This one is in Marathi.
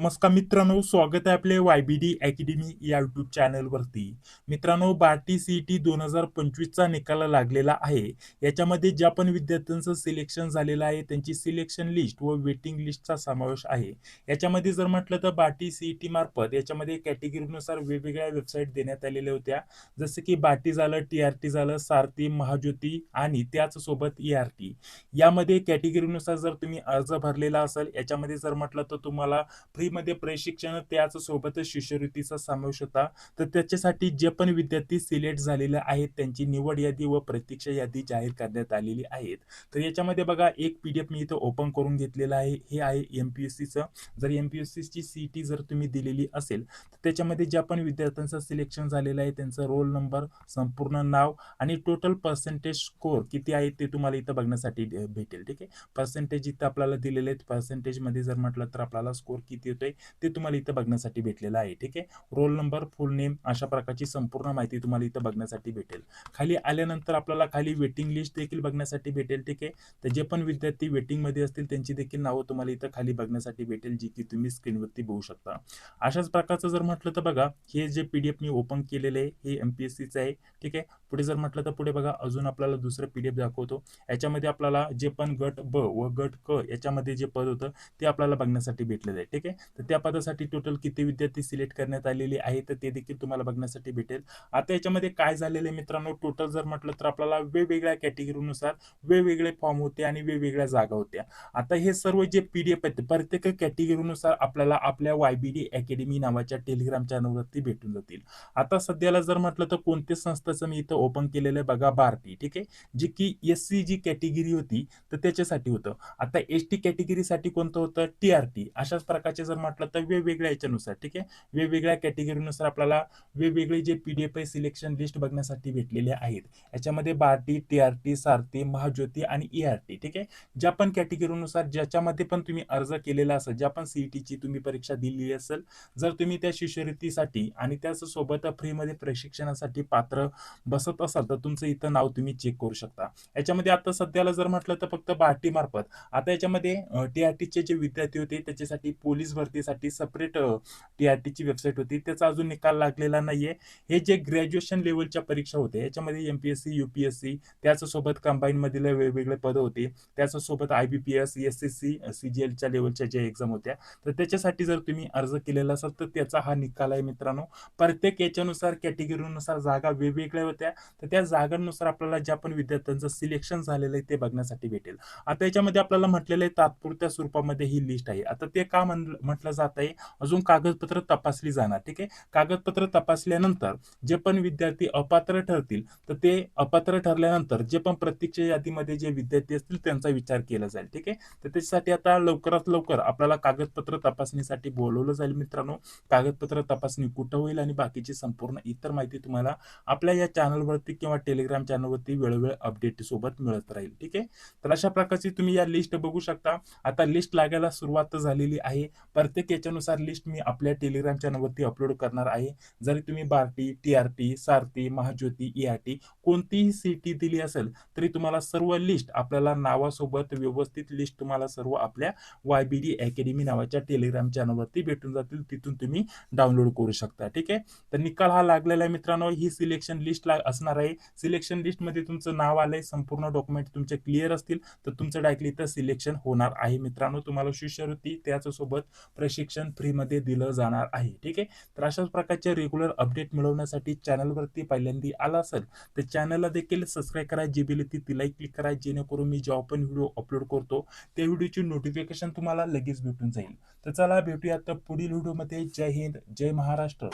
नमस्कार मित्रांनो, स्वागत आहे आपले YBD अकॅडमी या युट्यूब चॅनलवरती. मित्रांनो, बार्टी सीईटी 2025चा निकाल लागलेला आहे. याच्यामध्ये ज्या पण विद्यार्थ्यांचं सिलेक्शन झालेलं आहे त्यांची सिलेक्शन लिस्ट व वेटिंग लिस्टचा समावेश आहे. याच्यामध्ये जर म्हटलं तर बार्टी सीईटी मार्फत याच्यामध्ये कॅटेगरीनुसार वेगवेगळ्या वेबसाईट देण्यात आलेल्या होत्या. जसं की बार्टी झालं, TRT झालं, सारथी, महाज्योती आणि त्याच सोबत ERT. यामध्ये कॅटेगरीनुसार जर तुम्ही अर्ज भरलेला असेल, याच्यामध्ये जर म्हटलं तर तुम्हाला फ्रीमध्ये प्रशिक्षण त्याच सोबतच शिष्यवृत्तीचा समावेश होता. तर त्याच्यासाठी जे पण विद्यार्थी सिलेक्ट झालेले आहेत त्यांची निवड यादी व प्रतीक्षा यादी जाहीर करण्यात आलेली आहेत. तर याच्यामध्ये बघा एक PDF मी इथं ओपन करून घेतलेला आहे. हे आहे MPSCचं. जर MPSCची सीईटी जर तुम्ही दिलेली असेल तर त्याच्यामध्ये ज्या पण विद्यार्थ्यांचं सिलेक्शन झालेलं आहे त्यांचा रोल नंबर, संपूर्ण नाव आणि टोटल पर्सेंटेज स्कोर किती आहे ते तुम्हाला इथं बघण्यासाठी भेटेल. ठीक आहे. पर्सेंटेज इथं आपल्याला दिलेले आहेत. पर्सेंटेज मध्ये जर म्हटलं तर आपल्याला स्कोर किती होतोय ते तुम्हाला इथं बघण्यासाठी भेटलेलं आहे. ठीक आहे. रोल नंबर, फुल नेम अशा प्रकारची संपूर्ण माहिती तुम्हाला इथं बघण्यासाठी भेटेल. खाली आल्यानंतर आपल्याला खाली वेटिंग लिस्ट देखील बघण्यासाठी भेटेल. ठीक आहे. तर जे पण विद्यार्थी वेटिंग मध्ये असतील त्यांची देखील नावं तुम्हाला इथं खाली बघण्यासाठी भेटेल, जी की तुम्ही स्क्रीनवरती बघू शकता. अशाच प्रकारचं जर म्हटलं तर बघा हे जे PDF मी ओपन केलेलं आहे हे MPSCचं आहे. ठीक आहे. पुढे जर म्हटलं तर पुढे बघा अजून आपल्याला दुसरं PDF दाखवतो. याच्यामध्ये आपल्याला जे पण गट ब व गट क याच्यामध्ये जे पद होतं ते आपल्याला बघण्यासाठी भेटलेलं आहे. ठीक आहे. तर त्या पदासाठी टोटल किती विद्यार्थी सिलेक्ट करण्यात आलेले आहेत तर ते देखील तुम्हाला बघण्यासाठी भेटेल. आता याच्यामध्ये काय झालेलं आहे मित्रांनो, टोटल जर म्हटलं तर आपल्याला वेगवेगळ्या कॅटेगरीनुसार वेगवेगळे फॉर्म होते आणि वेगवेगळ्या जागा होत्या. आता हे सर्व जे PDF आहेत प्रत्येक कॅटेगरीनुसार आपल्याला आपल्या YBD अकॅडमी नावाच्या टेलिग्राम चॅनलवरती भेटून जातील. आता सध्याला जर म्हटलं तर कोणत्या संस्थेचं मी इथं ओपन केलेलं आहे बघा, बार्टी. ठीक आहे. जी की SC जी कॅटेगरी होती तर त्याच्यासाठी होतं. आता ST कॅटेगरीसाठी कोणतं होतं, TRT. अशाच प्रकारचे जर म्हटलं तर वेगवेगळ्या याच्यानुसार. ठीक आहे. वेगवेगळ्या कॅटेगरीनुसार आपल्याला वेगवेगळे जे PDF आहे सिलेक्शन लिस्ट बघण्यासाठी भेटलेले आहेत. याच्यामध्ये बार्टी, TRT, सारथी, महाज्योती आणि ERT. ठीक आहे. ज्या पण कॅटेगरीनुसार ज्याच्यामध्ये पण तुम्ही अर्ज केलेला असेल, ज्या पण सीईटीची तुम्ही परीक्षा दिलेली असेल, जर तुम्ही त्या शिष्यवृत्तीसाठी आणि त्याच सोबत फ्रीमध्ये प्रशिक्षणासाठी पात्र बसत असाल तर तुमचं इथं नाव तुम्ही चेक करू शकता. याच्यामध्ये आता सध्याला जर म्हटलं तर फक्त बार्टी मार्फत. आता याच्यामध्ये TRTचे जे विद्यार्थी होते त्याच्यासाठी पोलीस भरतीसाठी सेपरेट TRTची वेबसाईट होती. त्याचा अजून निकाल लागलेला नाहीये. हे जे ग्रॅज्युएशन लेवलच्या परीक्षा होत्या याच्यामध्ये MPSC, UPSC त्याचसोबत कंबाईन मधील वेगवेगळे पद होते. त्याचसोबत IBPS, SSC, CGLच्या लेवलच्या ज्या एक्झाम होत्या तर त्याच्यासाठी जर तुम्ही अर्ज केलेला असाल तर त्याचा हा निकाल आहे मित्रांनो. प्रत्येक याच्यानुसार कॅटेगरीनुसार जागा वेगवेगळ्या होत्या. तर त्या जागांनुसार आपल्याला ज्या पण विद्यार्थ्यांचं सिलेक्शन झालेलं आहे ते बघण्यासाठी भेटेल. आता याच्यामध्ये आपल्याला म्हटलेलं आहे तात्पुरत्या स्वरूपामध्ये ही लिस्ट आहे. आता ते का म्हटलं जात आहे, अजून कागदपत्र तपासली जाणार. ठीक आहे. कागदपत्र तपासल्यानंतर जे पण विद्यार्थी अपात्र ठरतील तर ते अपात्र ठरल्यानंतर जे पण प्रतीक्षा यादीमध्ये जे विद्यार्थी असतील त्यांचा विचार केला जाईल. ठीक आहे. तर त्याच्यासाठी आता लवकरात लवकर आपल्याला कागदपत्र तपासणीसाठी बोलवलं जाईल मित्रांनो. कागदपत्र तपासणी कुठं होईल आणि बाकीची संपूर्ण इतर माहिती तुम्हाला आपल्या या चॅनलवरती किंवा टेलिग्राम चॅनलवरती वेळोवेळी अपडेट सोबत मिळत राहील. ठीक आहे. तर अशा प्रकारची तुम्ही या लिस्ट बघू शकता. आता लिस्ट लागायला सुरुवात झालेली आहे. प्रत्येक याच्यानुसार लिस्ट मी आपल्या टेलिग्राम चॅनलवरती अपलोड करणार आहे. जरी तुम्ही बार्टी, TRT, सारथी, महाज्योती, ERT कोणतीही सीईटी दिली असेल तरी तुम्हाला सर्व लिस्ट आपल्याला नावासोबत व्यवस्थित लिस्ट तुम्हाला सर्व आपल्या YBD अकॅडमी नावाच्या टेलिग्राम चॅनलवरती भेटून जातील. तिथून तुम्ही डाउनलोड करू शकता. ठीक आहे. तर निकाल हा लागलेला आहे मित्रांनो. ही सिलेक्शन लिस्ट असणार आहे. सिलेक्शन लिस्ट मध्ये तुमचं नाव आलंय, संपूर्ण डॉक्युमेंट तुमचे क्लिअर असतील तर तुमचं डायरेक्टली इथं सिलेक्शन होणार आहे मित्रांनो. तुम्हाला शिष्यवृत्ती त्याचसोबत प्रशिक्षण फ्रीमध्ये दिलं जाणार आहे. ठीक आहे. तर अशाच प्रकारचे रेग्युलर अपडेट मिळवण्यासाठी चॅनलवरती पहिल्यांदा आला असेल तर चॅनलला देखील सबस्क्राईब करा, जी बेल येते तिलाही क्लिक करा, जेणेकरून मी जेव्हा पण व्हिडिओ अपलोड करतो त्या व्हिडिओची नोटिफिकेशन तुम्हाला लगेच भेटून जाईल. तर चला भेटूया आता पुढील व्हिडिओमध्ये. जय हिंद, जय महाराष्ट्र.